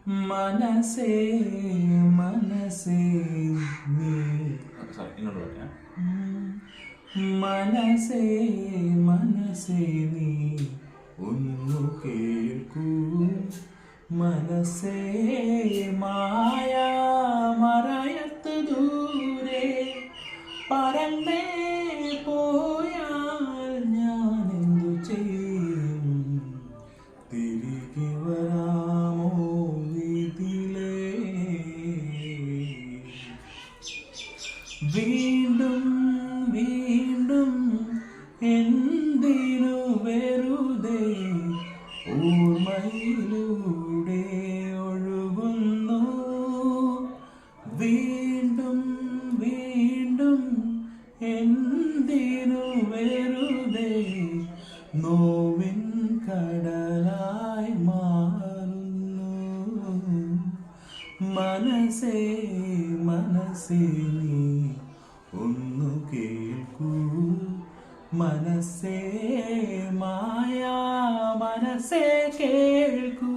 മനസ്സേ മനസ്സേ നീ മനസ്സേ മനസ്സേ നീ ഒന്നു കേൾക്കൂ മനസ്സേ മായ മറയത്ത് ദൂരെ പറന്നേ പോയാൽ ഞാൻ എന്തു ചെയ്യും തിരികെ വരാമോ വീതിലേ വീണ്ടും വീണ്ടും എന്തിനു വെറുതെ ഓർമ്മയിലൂടെ ഒഴുകുന്നു വീണ്ടും വീണ്ടും എന്തിനു വെറുതെ നോവിൻ കടലായി മാറുന്നു മനസ്സേ മനസ്സേ നീ ഒന്നു കേൾക്കൂ മനസ്സേ മായ മനസ്സേ കേൾക്കൂ